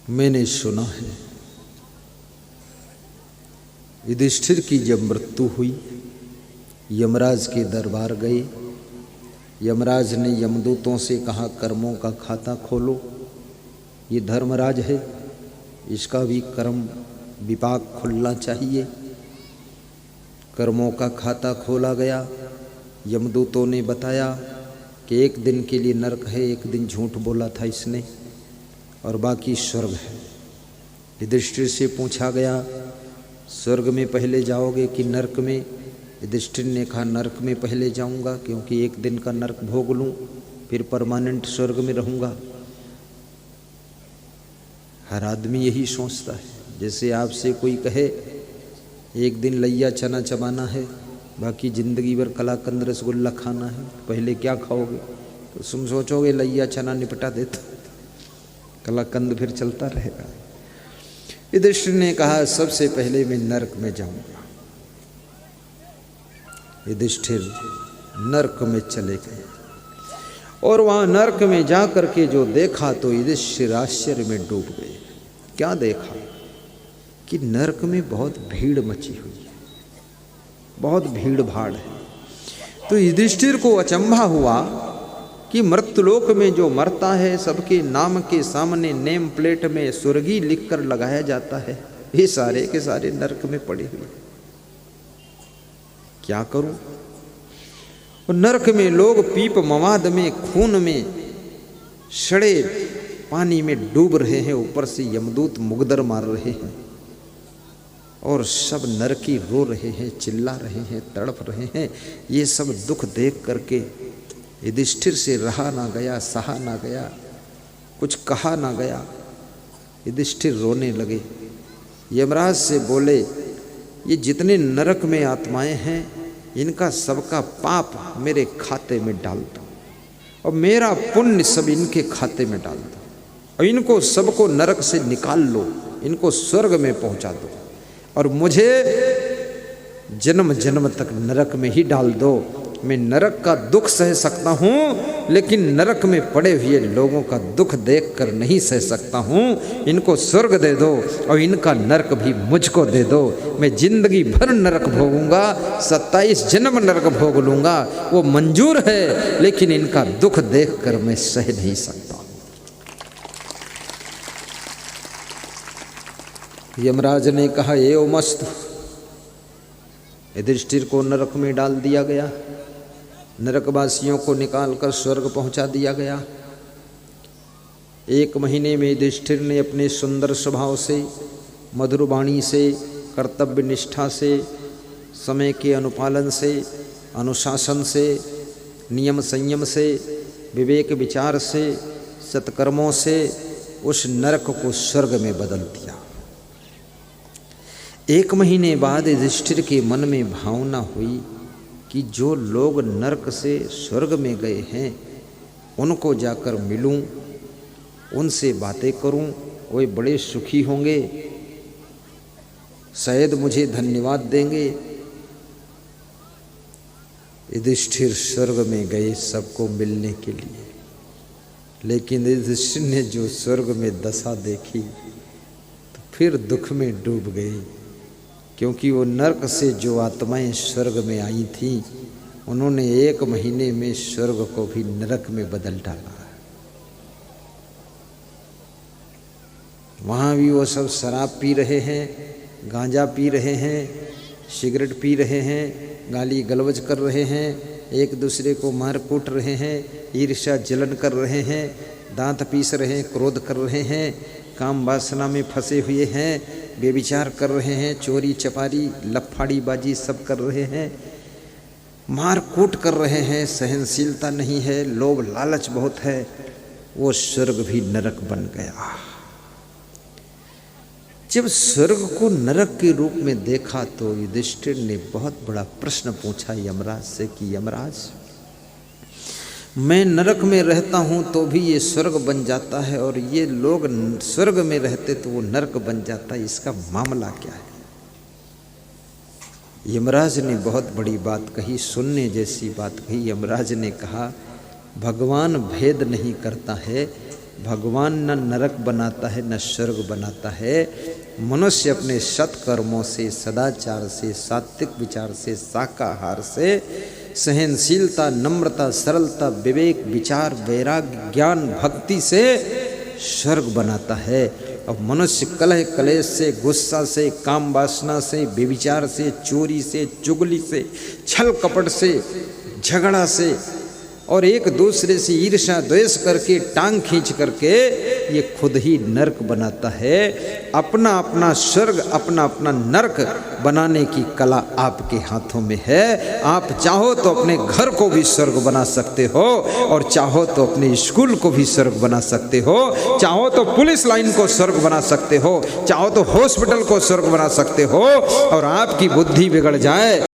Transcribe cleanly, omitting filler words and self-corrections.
मैंने सुना है युधिष्ठिर की जब मृत्यु हुई, यमराज के दरबार गए। यमराज ने यमदूतों से कहा, कर्मों का खाता खोलो। ये धर्मराज है, इसका भी कर्म विपाक खुलना चाहिए। कर्मों का खाता खोला गया। यमदूतों ने बताया कि एक दिन के लिए नरक है, एक दिन झूठ बोला था इसने, और बाकी स्वर्ग है। युधिष्ठिर से पूछा गया, स्वर्ग में पहले जाओगे कि नरक में? युधिष्ठिर ने कहा, नरक में पहले जाऊंगा, क्योंकि एक दिन का नरक भोग लूं, फिर परमानेंट स्वर्ग में रहूंगा। हर आदमी यही सोचता है। जैसे आपसे कोई कहे एक दिन लैया चना चबाना है, बाकी ज़िंदगी भर कलाकंद रसगुल्ला खाना है, पहले क्या खाओगे? तो तुम सोचोगे लैया चना निपटा देता, कलाकंद फिर चलता रहेगा। युधिष्ठिर ने कहा, सबसे पहले मैं नरक में जाऊंगा। युधिष्ठिर नरक में चले गए और वहां नरक में जा करके जो देखा तो युधिष्ठिर आश्चर्य में डूब गए। क्या देखा कि नरक में बहुत भीड़ मची हुई है, बहुत भीड़ भाड़ है। तो युधिष्ठिर को अचंभा हुआ कि मृत्युलोक में जो मरता है सबके नाम के सामने नेम प्लेट में स्वर्गीय लिखकर लगाया जाता है, ये सारे के सारे नरक में पड़े हुए। क्या करूं? और नरक में लोग पीप मवाद में, खून में, सड़े पानी में डूब रहे हैं। ऊपर से यमदूत मुगदर मार रहे हैं और सब नरकी रो रहे हैं, चिल्ला रहे हैं, तड़प रहे हैं। ये सब दुख देख करके युधिष्ठिर से रहा ना गया, सहा ना गया, कुछ कहा ना गया। युधिष्ठिर रोने लगे। यमराज से बोले, ये जितने नरक में आत्माएं हैं, इनका सबका पाप मेरे खाते में डाल दो और मेरा पुण्य सब इनके खाते में डाल दो, और इनको सबको नरक से निकाल लो, इनको स्वर्ग में पहुंचा दो, और मुझे जन्म जन्म तक नरक में ही डाल दो। मैं नरक का दुख सह सकता हूँ, लेकिन नरक में पड़े हुए लोगों का दुख देखकर नहीं सह सकता हूँ। इनको स्वर्ग दे दो और इनका नरक भी मुझको दे दो। मैं जिंदगी भर नरक भोगूंगा, 27 जन्म नरक भोग लूंगा, वो मंजूर है, लेकिन इनका दुख देखकर मैं सह नहीं सकता। यमराज ने कहा, एव मस्त। युधिष्ठिर को नरक में डाल दिया गया, नरकवासियों को निकालकर स्वर्ग पहुंचा दिया गया। 1 महीने में युधिष्ठिर ने अपने सुंदर स्वभाव से, मधुर वाणी से, कर्तव्य निष्ठा से, समय के अनुपालन से, अनुशासन से, नियम संयम से, विवेक विचार से, सत्कर्मों से उस नरक को स्वर्ग में बदल दिया। 1 महीने बाद युधिष्ठिर के मन में भावना हुई कि जो लोग नरक से स्वर्ग में गए हैं उनको जाकर मिलूं, उनसे बातें करूं, वे बड़े सुखी होंगे, शायद मुझे धन्यवाद देंगे। युधिष्ठिर स्वर्ग में गए सबको मिलने के लिए, लेकिन युधिष्ठिर ने जो स्वर्ग में दशा देखी तो फिर दुख में डूब गए, क्योंकि वो नरक से जो आत्माएं स्वर्ग में आई थीं, उन्होंने 1 महीने में स्वर्ग को भी नरक में बदल डाला। वहाँ भी वो सब शराब पी रहे हैं, गांजा पी रहे हैं, सिगरेट पी रहे हैं, गाली गलौज कर रहे हैं, एक दूसरे को मार कूट रहे हैं, ईर्ष्या जलन कर रहे हैं, दांत पीस रहे हैं, क्रोध कर रहे हैं, काम वासना में फंसे हुए हैं, बेविचार कर रहे हैं, चोरी चपारी लफाड़ी बाजी सब कर रहे हैं, मार कूट कर रहे हैं, सहनशीलता नहीं है, लोभ लालच बहुत है। वो स्वर्ग भी नरक बन गया। जब स्वर्ग को नरक के रूप में देखा तो युधिष्ठिर ने बहुत बड़ा प्रश्न पूछा यमराज से कि यमराज, मैं नरक में रहता हूँ तो भी ये स्वर्ग बन जाता है, और ये लोग स्वर्ग में रहते तो वो नरक बन जाता है, इसका मामला क्या है? यमराज ने बहुत बड़ी बात कही, सुनने जैसी बात कही। यमराज ने कहा, भगवान भेद नहीं करता है, भगवान न नरक बनाता है न स्वर्ग बनाता है। मनुष्य अपने सत्कर्मों से, सदाचार से, सात्विक विचार से, शाकाहार से, सहनशीलता, नम्रता, सरलता, विवेक, विचार, वैराग्य, ज्ञान, भक्ति से स्वर्ग बनाता है। अब मनुष्य कलह कलेश से, गुस्सा से, काम वासना से, व्यभिचार से, चोरी से, चुगली से, छल कपट से, झगड़ा से और एक दूसरे से ईर्ष्या द्वेष करके, टांग खींच करके ये खुद ही नरक बनाता है। अपना अपना स्वर्ग, अपना अपना नरक बनाने की कला आपके हाथों में है। आप चाहो तो अपने घर को भी स्वर्ग बना सकते हो और चाहो तो अपने स्कूल को भी स्वर्ग बना सकते हो, चाहो तो पुलिस लाइन को स्वर्ग बना सकते हो, चाहो तो हॉस्पिटल को स्वर्ग बना सकते हो। और आपकी बुद्धि बिगड़ जाए